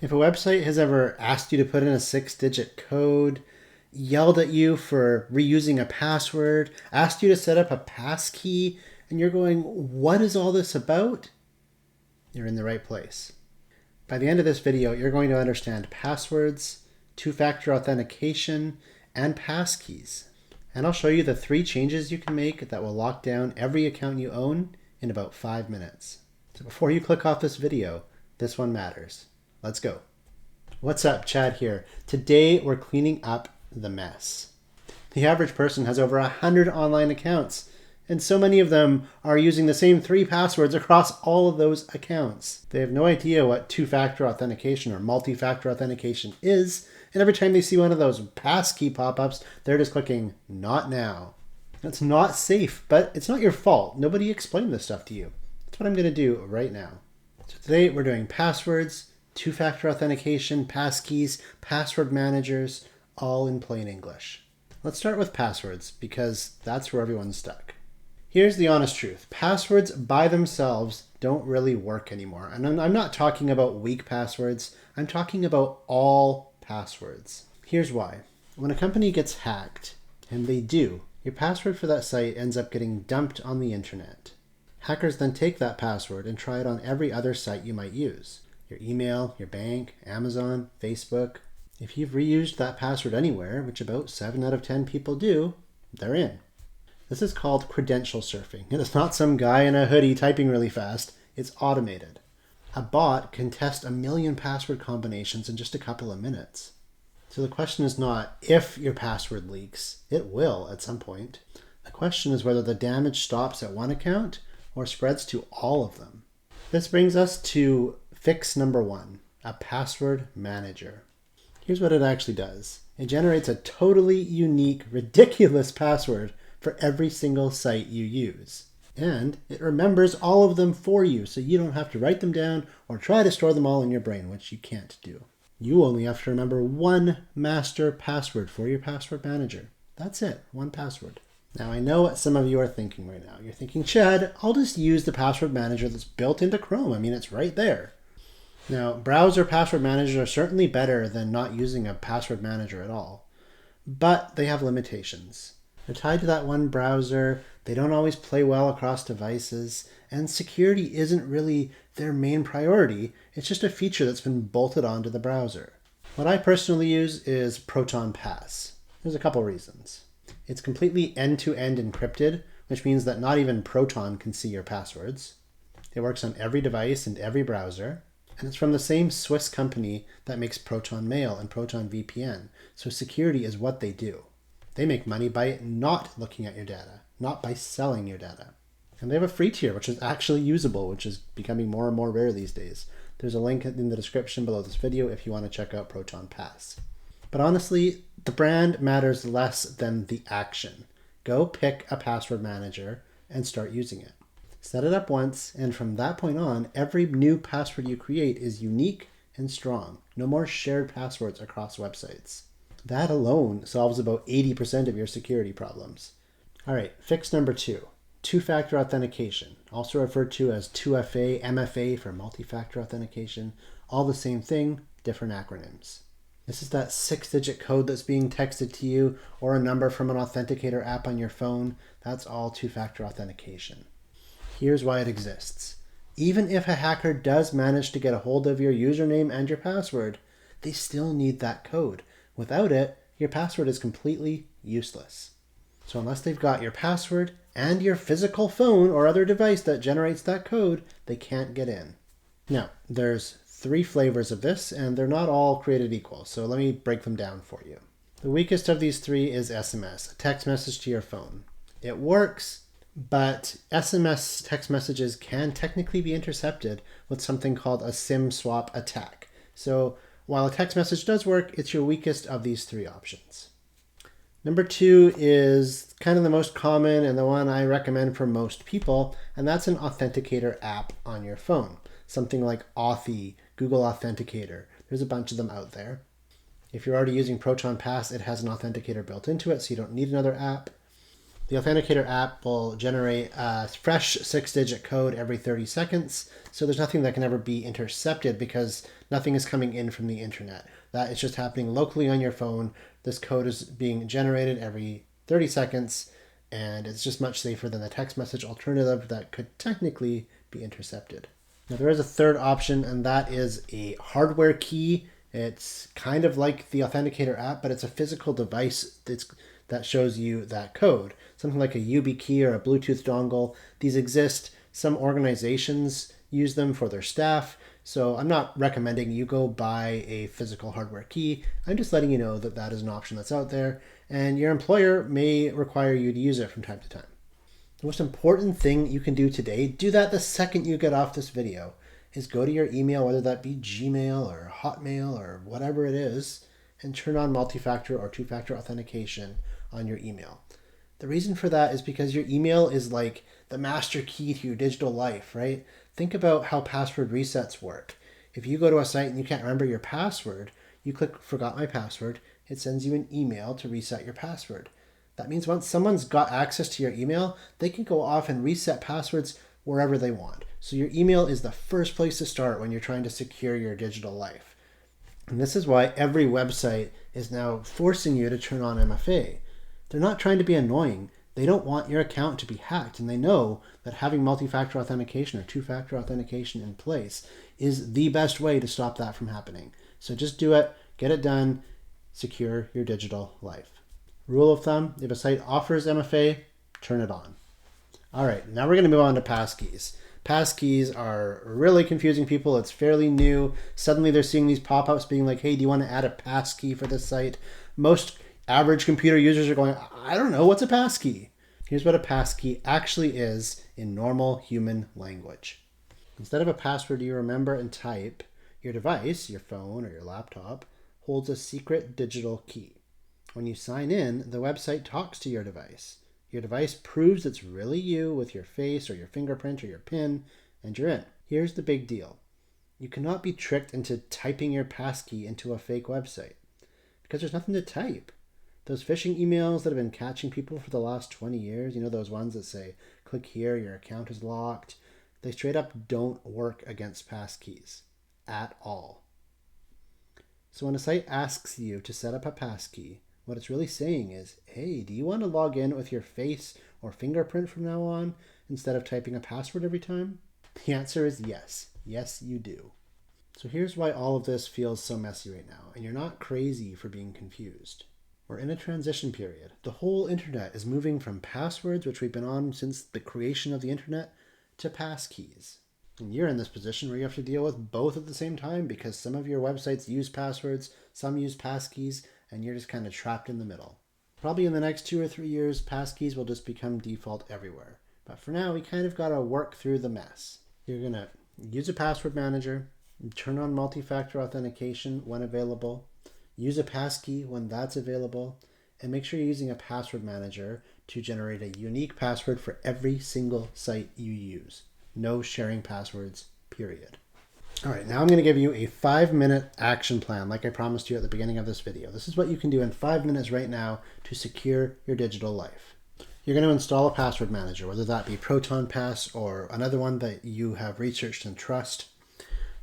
If a website has ever asked you to put in a 6-digit code, yelled at you for reusing a password, asked you to set up a passkey, and you're going, what is all this about? You're in the right place. By the end of this video, you're going to understand passwords, two-factor authentication, and passkeys. And I'll show you the 3 changes you can make that will lock down every account you own in about 5 minutes. So before you click off this video, this one matters. Let's go. What's up, Chad here. Today we're cleaning up the mess. The average person has over 100 online accounts, and so many of them are using the same 3 passwords across all of those accounts. They have no idea what two-factor authentication or multi-factor authentication is, and every time they see one of those passkey pop-ups, they're just clicking not now. That's not safe, but it's not your fault. Nobody explained this stuff to you. That's what I'm going to do right now. So today we're doing passwords, two-factor authentication, passkeys, password managers, all in plain English. Let's start with passwords because that's where everyone's stuck. Here's the honest truth. Passwords by themselves don't really work anymore. And I'm not talking about weak passwords. I'm talking about all passwords. Here's why. When a company gets hacked, and they do, your password for that site ends up getting dumped on the internet. Hackers then take that password and try it on every other site you might use. Your email, your bank, Amazon, Facebook. If you've reused that password anywhere, which about 7 out of 10 people do, they're in. This is called credential surfing. It is not some guy in a hoodie typing really fast. It's automated. A bot can test 1 million password combinations in just a couple of minutes. So the question is not if your password leaks. It will at some point. The question is whether the damage stops at one account or spreads to all of them. This brings us to fix number 1, a password manager. Here's what it actually does. It generates a totally unique, ridiculous password for every single site you use. And it remembers all of them for you, so you don't have to write them down or try to store them all in your brain, which you can't do. You only have to remember 1 master password for your password manager. That's it, 1 password. Now I know what some of you are thinking right now. You're thinking, Chad, I'll just use the password manager that's built into Chrome. I mean, it's right there. Now, browser password managers are certainly better than not using a password manager at all, but they have limitations. They're tied to that one browser, they don't always play well across devices, and security isn't really their main priority. It's just a feature that's been bolted onto the browser. What I personally use is Proton Pass. There's a couple reasons. It's completely end-to-end encrypted, which means that not even Proton can see your passwords. It works on every device and every browser. And it's from the same Swiss company that makes Proton Mail and Proton VPN. So security is what they do. They make money by not looking at your data, not by selling your data. And they have a free tier, which is actually usable, which is becoming more and more rare these days. There's a link in the description below this video if you want to check out Proton Pass. But honestly, the brand matters less than the action. Go pick a password manager and start using it. Set it up once, and from that point on, every new password you create is unique and strong. No more shared passwords across websites. That alone solves about 80% of your security problems. All right, fix number 2, two-factor authentication, also referred to as 2FA, MFA for multi-factor authentication, all the same thing, different acronyms. This is that 6-digit code that's being texted to you or a number from an authenticator app on your phone. That's all two-factor authentication. Here's why it exists. Even if a hacker does manage to get a hold of your username and your password, they still need that code. Without it, your password is completely useless. So unless they've got your password and your physical phone or other device that generates that code, they can't get in. Now, there's 3 flavors of this, and they're not all created equal, so let me break them down for you. The weakest of these 3 is SMS, a text message to your phone. It works, but SMS text messages can technically be intercepted with something called a SIM swap attack. So while a text message does work, it's your weakest of these 3 options. Number 2 is kind of the most common and the one I recommend for most people, and that's an authenticator app on your phone. Something like Authy, Google Authenticator. There's a bunch of them out there. If you're already using Proton Pass, it has an authenticator built into it, so you don't need another app. The Authenticator app will generate a fresh 6-digit code every 30 seconds. So there's nothing that can ever be intercepted because nothing is coming in from the internet. That is just happening locally on your phone. This code is being generated every 30 seconds, and it's just much safer than the text message alternative that could technically be intercepted. Now, there is a third option, and that is a hardware key. It's kind of like the Authenticator app, but it's a physical device that shows you that code. Something like a YubiKey or a Bluetooth dongle. These exist. Some organizations use them for their staff. So I'm not recommending you go buy a physical hardware key. I'm just letting you know that that is an option that's out there, and your employer may require you to use it from time to time. The most important thing you can do today, do that the second you get off this video, is go to your email, whether that be Gmail or Hotmail or whatever it is, and turn on multi-factor or two-factor authentication on your email. The reason for that is because your email is like the master key to your digital life, right? Think about how password resets work. If you go to a site and you can't remember your password, you click forgot my password, it sends you an email to reset your password. That means once someone's got access to your email, they can go off and reset passwords wherever they want. So your email is the first place to start when you're trying to secure your digital life. And this is why every website is now forcing you to turn on MFA. They're not trying to be annoying. They don't want your account to be hacked, and they know that having multi-factor authentication or two-factor authentication in place is the best way to stop that from happening. So just do it, get it done, secure your digital life. Rule of thumb, if a site offers MFA, turn it on. All right, now we're going to move on to passkeys. Passkeys are really confusing people. It's fairly new. Suddenly they're seeing these pop-ups being like, hey, do you want to add a passkey for this site? Most average computer users are going, I don't know, what's a passkey? Here's what a passkey actually is in normal human language. Instead of a password you remember and type, your device, your phone or your laptop, holds a secret digital key. When you sign in, the website talks to your device. Your device proves it's really you with your face or your fingerprint or your PIN, and you're in. Here's the big deal. You cannot be tricked into typing your passkey into a fake website because there's nothing to type. Those phishing emails that have been catching people for the last 20 years, you know, those ones that say, click here, your account is locked, they straight up don't work against passkeys at all. So when a site asks you to set up a passkey, what it's really saying is, hey, do you want to log in with your face or fingerprint from now on instead of typing a password every time? The answer is yes. Yes, you do. So here's why all of this feels so messy right now, and you're not crazy for being confused. We're in a transition period. The whole internet is moving from passwords, which we've been on since the creation of the internet, to passkeys. And you're in this position where you have to deal with both at the same time because some of your websites use passwords, some use passkeys, and you're just kind of trapped in the middle. Probably in the next 2 or 3 years, passkeys will just become default everywhere. But for now, we kind of got to work through the mess. You're going to use a password manager, turn on multi-factor authentication when available, use a passkey when that's available, and make sure you're using a password manager to generate a unique password for every single site you use. No sharing passwords, period. All right, now I'm going to give you a 5-minute action plan like I promised you at the beginning of this video. This is what you can do in 5 minutes right now to secure your digital life. You're going to install a password manager, whether that be Proton Pass or another one that you have researched and trust.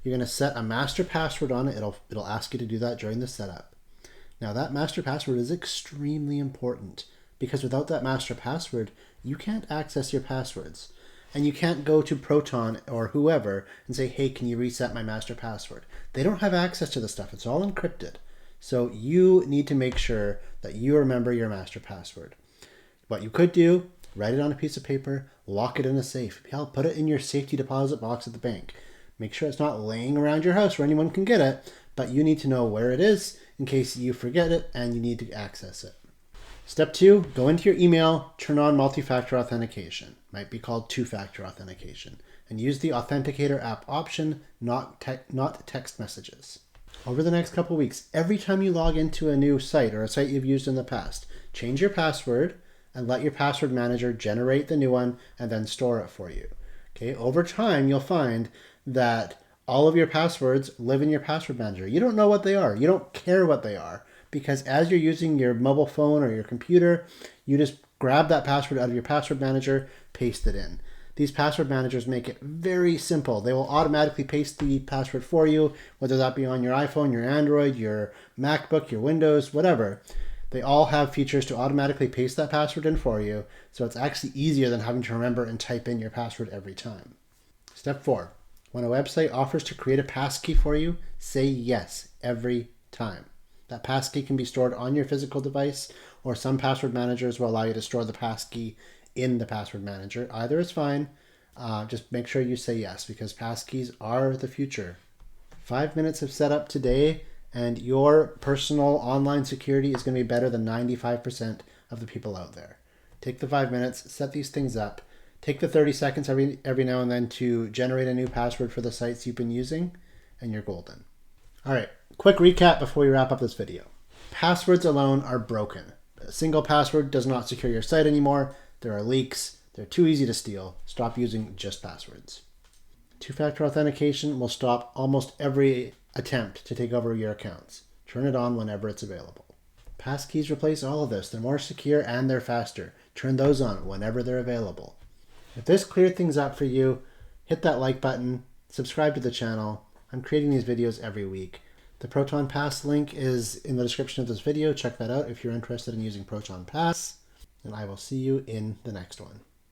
You're going to set a master password on it. It'll ask you to do that during the setup. Now that master password is extremely important because without that master password, you can't access your passwords. And you can't go to Proton or whoever and say, hey, can you reset my master password? They don't have access to the stuff. It's all encrypted. So you need to make sure that you remember your master password. What you could do, write it on a piece of paper, lock it in a safe. Hell, put it in your safety deposit box at the bank. Make sure it's not laying around your house where anyone can get it, but you need to know where it is in case you forget it and you need to access it. Step 2, go into your email, turn on multi-factor authentication. Might be called two-factor authentication. And use the Authenticator app option, not text messages. Over the next couple weeks, every time you log into a new site or a site you've used in the past, change your password and let your password manager generate the new one and then store it for you. Okay, over time, you'll find that all of your passwords live in your password manager. You don't know what they are. You don't care what they are because as you're using your mobile phone or your computer, you just grab that password out of your password manager, paste it in. These password managers make it very simple. They will automatically paste the password for you, whether that be on your iPhone, your Android, your MacBook, your Windows, whatever. They all have features to automatically paste that password in for you, so it's actually easier than having to remember and type in your password every time. Step 4. When a website offers to create a passkey for you, say yes every time. That passkey can be stored on your physical device, or some password managers will allow you to store the passkey in the password manager. Either is fine. Just make sure you say yes, because passkeys are the future. 5 minutes of setup today, and your personal online security is going to be better than 95% of the people out there. Take the 5 minutes, set these things up. Take the 30 seconds every now and then to generate a new password for the sites you've been using, and you're golden. All right, quick recap before we wrap up this video. Passwords alone are broken. A single password does not secure your site anymore. There are leaks. They're too easy to steal. Stop using just passwords. Two-factor authentication will stop almost every attempt to take over your accounts. Turn it on whenever it's available. Passkeys replace all of this. They're more secure and they're faster. Turn those on whenever they're available. If this cleared things up for you, hit that like button, subscribe to the channel. I'm creating these videos every week. The Proton Pass link is in the description of this video. Check that out if you're interested in using Proton Pass. And I will see you in the next one.